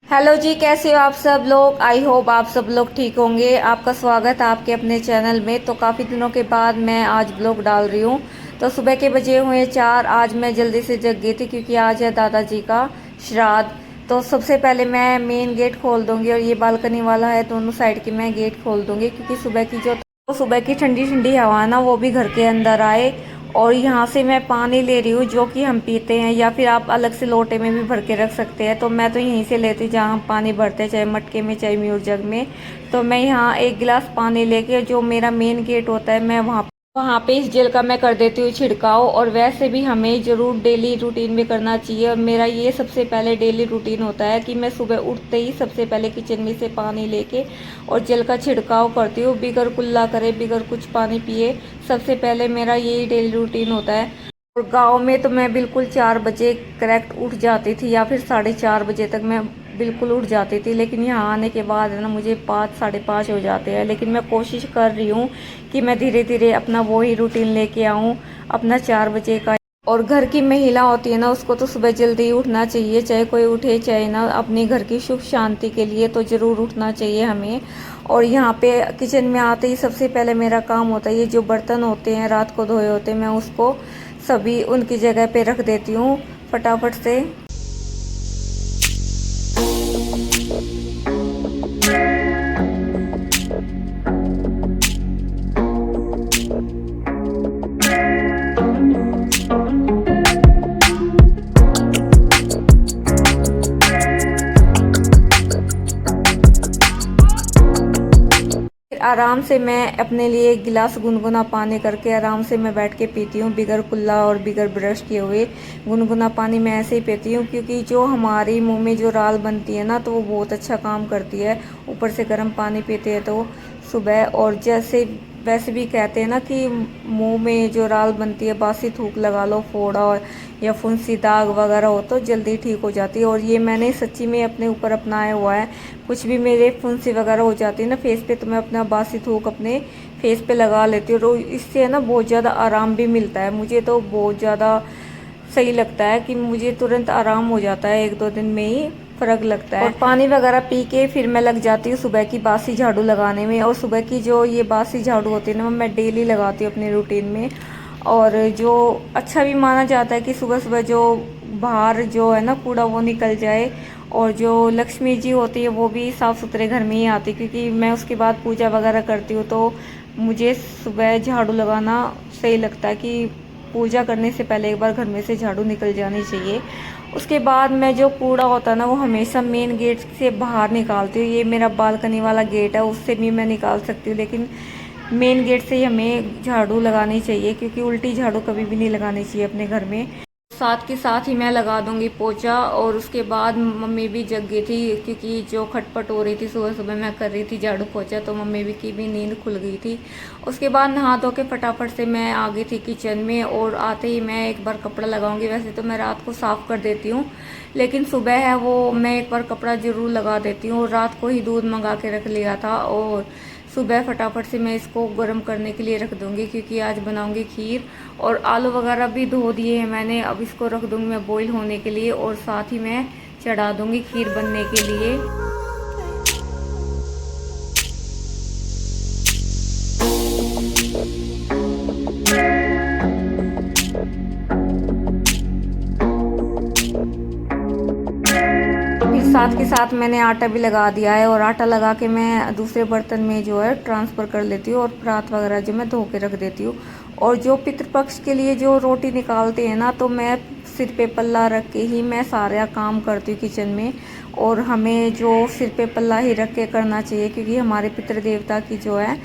Hello जी, कैसे हो आप सब लोग। आई होप आप सब लोग ठीक होंगे। आपका स्वागत है आपके अपने चैनल में। तो काफ़ी दिनों के बाद मैं आज ब्लॉग डाल रही हूँ। तो सुबह के बजे हुए 4। आज मैं जल्दी से जग गई थी क्योंकि आज है दादाजी का श्राद्ध। तो सबसे पहले मैं मेन गेट खोल दूंगी और ये बालकनी वाला है, दोनों साइड की मैं गेट खोल दूंगी क्योंकि सुबह की ठंडी ठंडी हवा ना वो भी घर के अंदर आए। और यहाँ से मैं पानी ले रही हूँ जो कि हम पीते हैं, या फिर आप अलग से लोटे में भी भर के रख सकते हैं। तो मैं तो यहीं से लेती जहाँ हम पानी भरते हैं, चाहे मटके में चाहे म्यूर जग में। तो मैं यहाँ एक गिलास पानी लेके जो मेरा मेन गेट होता है मैं वहाँ पे इस जेल का मैं कर देती हूँ छिड़काव। और वैसे भी हमें ज़रूर डेली रूटीन में करना चाहिए। और मेरा ये सबसे पहले डेली रूटीन होता है कि मैं सुबह उठते ही सबसे पहले किचन में से पानी लेके और जल का छिड़काव करती हूँ, बिगर कुल्ला करे बिगर कुछ पानी पिए। सबसे पहले मेरा यही डेली रूटीन होता है। और गांव में तो मैं बिल्कुल 4 बजे करेक्ट उठ जाती थी, या फिर 4:30 बजे तक मैं बिल्कुल उठ जाती थी। लेकिन यहाँ आने के बाद है ना मुझे 5 साढ़े 5 हो जाते हैं। लेकिन मैं कोशिश कर रही हूँ कि मैं धीरे धीरे अपना वही रूटीन लेके आऊँ, अपना 4 बजे का। और घर की महिला होती है ना, उसको तो सुबह जल्दी उठना चाहिए, चाहे कोई उठे चाहे ना। अपने घर की सुख शांति के लिए तो ज़रूर उठना चाहिए हमें। और यहाँ पे किचन में आते ही सबसे पहले मेरा काम होता है, ये जो बर्तन होते हैं रात को धोए होते हैं मैं उसको सभी उनकी जगह पे रख देती हूँ फटाफट से। फिर आराम से मैं अपने लिए एक गिलास गुनगुना पानी करके आराम से मैं बैठ के पीती हूँ, बिगर कुल्ला और बिगर ब्रश किए हुए। गुनगुना पानी मैं ऐसे ही पीती हूँ क्योंकि जो हमारी मुंह में जो राल बनती है ना, तो वो बहुत अच्छा काम करती है। ऊपर से गर्म पानी पीते हैं तो सुबह। और जैसे वैसे भी कहते हैं ना कि मुंह में जो राल बनती है, बासी थूक लगा लो, फोड़ा और या फुंसी दाग वगैरह हो तो जल्दी ठीक हो जाती है। और ये मैंने सच्ची में अपने ऊपर अपनाया हुआ है। कुछ भी मेरे फुंसी वगैरह हो जाती है ना फेस पे, तो मैं अपना बासी थूक अपने फेस पे लगा लेती हूँ। और इससे ना बहुत ज़्यादा आराम भी मिलता है। मुझे तो बहुत ज़्यादा सही लगता है कि मुझे तुरंत आराम हो जाता है, 1-2 दिन में ही फ़र्क लगता है। और पानी वगैरह पी के फिर मैं लग जाती हूँ सुबह की बासी झाड़ू लगाने में। और सुबह की जो ये बासी झाड़ू होती है ना, मैं डेली लगाती हूँ अपने रूटीन में। और जो अच्छा भी माना जाता है कि सुबह सुबह जो बाहर जो है ना कूड़ा वो निकल जाए। और जो लक्ष्मी जी होती है वो भी साफ़ सुथरे घर में ही आती, क्योंकि मैं उसके बाद पूजा वगैरह करती हूँ। तो मुझे सुबह झाड़ू लगाना सही लगता है कि पूजा करने से पहले एक बार घर में से झाड़ू निकल जानी चाहिए। उसके बाद मैं जो कूड़ा होता है ना वो हमेशा मेन गेट से बाहर निकालती हूँ। ये मेरा बालकनी वाला गेट है, उससे भी मैं निकाल सकती हूँ, लेकिन मेन गेट से ही हमें झाड़ू लगानी चाहिए क्योंकि उल्टी झाड़ू कभी भी नहीं लगानी चाहिए अपने घर में। साथ के साथ ही मैं लगा दूंगी पोछा। और उसके बाद मम्मी भी जग गई थी क्योंकि जो खटपट हो रही थी सुबह सुबह मैं कर रही थी झाड़ू पोछा, तो मम्मी भी की भी नींद खुल गई थी। उसके बाद नहा धो के फटाफट से मैं आ गई थी किचन में। और आते ही मैं एक बार कपड़ा लगाऊंगी। वैसे तो मैं रात को साफ़ कर देती हूँ, लेकिन सुबह है वो मैं एक बार कपड़ा ज़रूर लगा देती हूँ। और रात को ही दूध मंगा के रख लिया था और सुबह फटाफट से मैं इसको गर्म करने के लिए रख दूंगी क्योंकि आज बनाऊंगी खीर। और आलू वगैरह भी धो दिए हैं मैंने, अब इसको रख दूंगी मैं बॉईल होने के लिए। और साथ ही मैं चढ़ा दूंगी खीर बनने के लिए। फिर साथ के साथ मैंने आटा भी लगा दिया है। और आटा लगा के मैं दूसरे बर्तन में जो है ट्रांसफ़र कर लेती हूँ। और परात वगैरह जो मैं धो के रख देती हूँ। और जो पितृपक्ष के लिए जो रोटी निकालते हैं ना, तो मैं सिर पे पल्ला रख के ही मैं सारा काम करती हूँ किचन में। और हमें जो सिर पे पल्ला ही रख के करना चाहिए क्योंकि हमारे पितृ देवता की जो है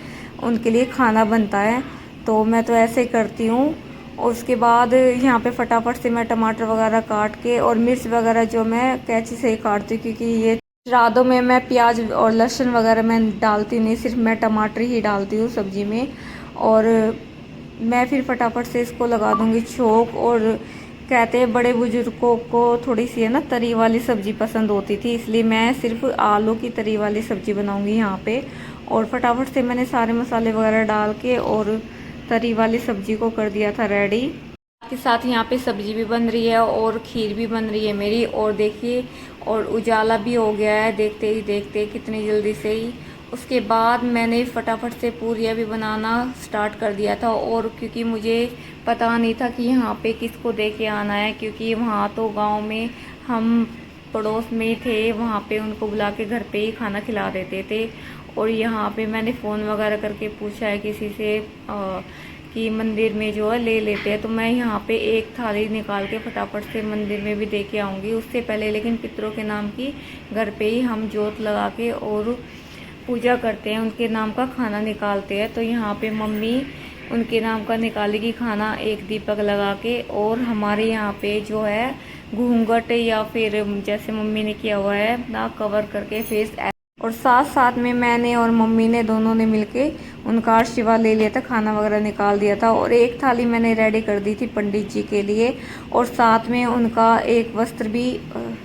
उनके लिए खाना बनता है। तो मैं तो ऐसे ही करती हूँ। और उसके बाद यहाँ पे फटाफट से मैं टमाटर वगैरह काट के और मिर्च वगैरह जो मैं कैंची से ही काटती हूँ क्योंकि ये श्राद्धों में मैं प्याज और लहसुन वगैरह मैं डालती नहीं, सिर्फ मैं टमाटर ही डालती हूँ सब्जी में। और मैं फिर फटाफट से इसको लगा दूँगी छोंक। और कहते हैं बड़े बुजुर्गों को थोड़ी सी है ना तरी वाली सब्ज़ी पसंद होती थी, इसलिए मैं सिर्फ आलू की तरी वाली सब्ज़ी बनाऊँगी यहाँ पे। और फटाफट से मैंने सारे मसाले वगैरह डाल के और तरी वाली सब्ज़ी को कर दिया था रेडी। के साथ यहाँ पे सब्जी भी बन रही है और खीर भी बन रही है मेरी। और देखिए, और उजाला भी हो गया है देखते ही देखते कितनी जल्दी से ही। उसके बाद मैंने फटाफट से पूरियाँ भी बनाना स्टार्ट कर दिया था, और क्योंकि मुझे पता नहीं था कि यहाँ पे किसको दे के आना है, क्योंकि वहाँ तो गांव में हम पड़ोस में ही थे, वहाँ पे उनको बुला के घर पे ही खाना खिला देते थे। और यहाँ पे मैंने फ़ोन वगैरह करके पूछा है किसी से कि मंदिर में जो है ले लेते हैं, तो मैं यहाँ पे एक थाली निकाल के फटाफट से मंदिर में भी दे के आऊँगी। उससे पहले लेकिन पितरों के नाम की घर पे ही हम जोत लगा के और पूजा करते हैं, उनके नाम का खाना निकालते हैं। तो यहाँ पे मम्मी उनके नाम का निकालेगी खाना एक दीपक लगा के, और हमारे यहाँ पे जो है घूंघट या फिर जैसे मम्मी ने किया हुआ है ना कवर करके फेस, और साथ साथ में मैंने और मम्मी ने दोनों ने मिलके उनका आशीर्वाद ले लिया था, खाना वगैरह निकाल दिया था। और एक थाली मैंने रेडी कर दी थी पंडित जी के लिए, और साथ में उनका एक वस्त्र भी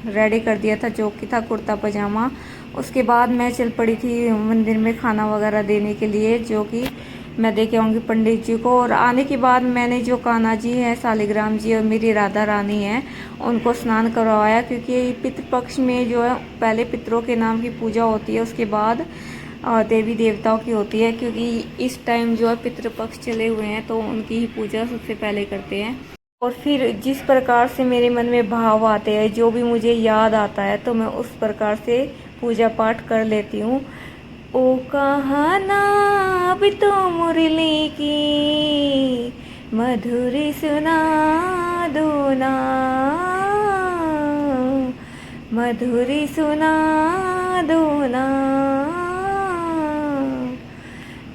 रेडी कर दिया था जो कि था कुर्ता पजामा। उसके बाद मैं चल पड़ी थी मंदिर में खाना वगैरह देने के लिए, जो कि मैं दे के आऊँगी पंडित जी को। और आने के बाद मैंने जो कान्हा जी हैं, शालिग्राम जी और मेरी राधा रानी हैं, उनको स्नान करवाया, क्योंकि पितृपक्ष में जो है पहले पितरों के नाम की पूजा होती है, उसके बाद देवी देवताओं की होती है, क्योंकि इस टाइम जो है पितृपक्ष चले हुए हैं तो उनकी ही पूजा सबसे पहले करते हैं। और फिर जिस प्रकार से मेरे मन में भाव आते हैं, जो भी मुझे याद आता है, तो मैं उस प्रकार से पूजा पाठ कर लेती हूँ। ओ कहाना अब तो मुरली की मधुरी सुना दो ना, मधुरी सुना दो ना,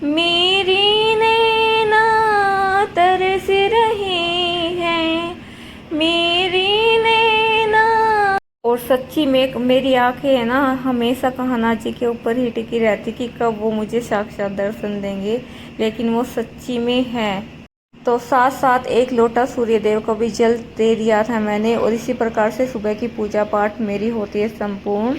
मेरी नैना तरस रही है, मेरी नैना। और सच्ची में मेरी आंखें है ना हमेशा कान्हा जी के ऊपर ही टिकी रहती कि कब वो मुझे साक्षात दर्शन देंगे, लेकिन वो सच्ची में है। तो साथ साथ एक लोटा सूर्य देव को भी जल दे दिया था मैंने, और इसी प्रकार से सुबह की पूजा पाठ मेरी होती है संपूर्ण।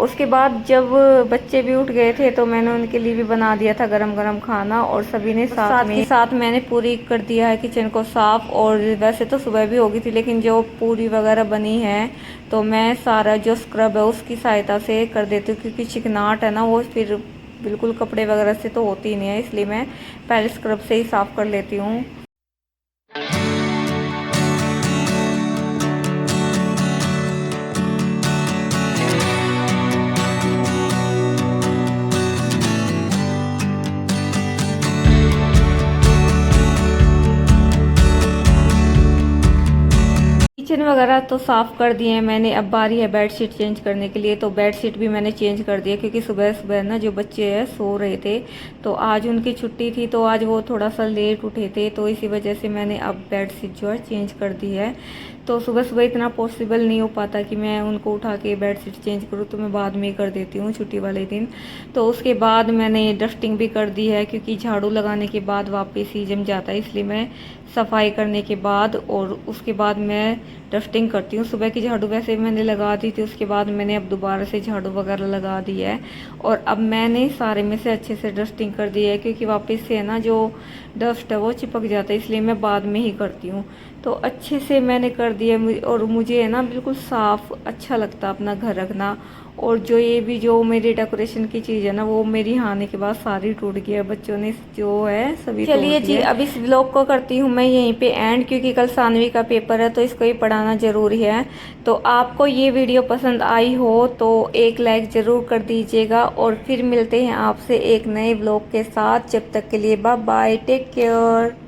उसके बाद जब बच्चे भी उठ गए थे तो मैंने उनके लिए भी बना दिया था गरम गरम खाना, और सभी ने साथ मैंने पूरी कर दिया है किचन को साफ। और वैसे तो सुबह भी होगी थी, लेकिन जो पूरी वगैरह बनी है तो मैं सारा जो स्क्रब है उसकी सहायता से कर देती हूँ, क्योंकि चिकनाहट है ना वो फिर बिल्कुल कपड़े वगैरह से तो होती ही नहीं है, इसलिए मैं पहले स्क्रब से ही साफ़ कर लेती हूँ। किचन वगैरह तो साफ़ कर दिए हैं मैंने। अब बारी है बेडशीट चेंज करने के लिए, तो बेडशीट भी मैंने चेंज कर दिया, क्योंकि सुबह सुबह ना जो बच्चे हैं सो रहे थे, तो आज उनकी छुट्टी थी, तो आज वो थोड़ा सा लेट उठे थे, तो इसी वजह से मैंने अब बेडशीट जो है चेंज कर दी है। तो सुबह सुबह इतना पॉसिबल नहीं हो पाता कि मैं उनको उठा के बेडशीट चेंज करूँ, तो मैं बाद में ही कर देती हूँ छुट्टी वाले दिन। तो उसके बाद मैंने डस्टिंग भी कर दी है, क्योंकि झाड़ू लगाने के बाद वापस ही जम जाता है, इसलिए मैं सफाई करने के बाद और उसके बाद मैं डस्टिंग करती हूँ। सुबह की झाड़ू वैसे मैंने लगा दी थी, उसके बाद मैंने अब दोबारा से झाड़ू वगैरह लगा दी है, और अब मैंने सारे में से अच्छे से डस्टिंग कर दी है, क्योंकि वापस से है ना जो डस्ट है वो चिपक जाता है, इसलिए मैं बाद में ही करती हूँ। तो अच्छे से मैंने कर दिया, और मुझे है ना बिल्कुल साफ़ अच्छा लगता अपना घर रखना। और जो ये भी जो मेरी डेकोरेशन की चीज़ है ना वो मेरी आने के बाद सारी टूट गई है, बच्चों ने जो है सभी। चलिए जी, अब इस व्लॉग को करती हूँ मैं यहीं पे एंड, क्योंकि कल सानवी का पेपर है तो इसको ही पढ़ाना ज़रूरी है। तो आपको ये वीडियो पसंद आई हो तो एक लाइक ज़रूर कर दीजिएगा, और फिर मिलते हैं आपसे एक नए व्लॉग के साथ। जब तक के लिए बाय बाय, टेक केयर।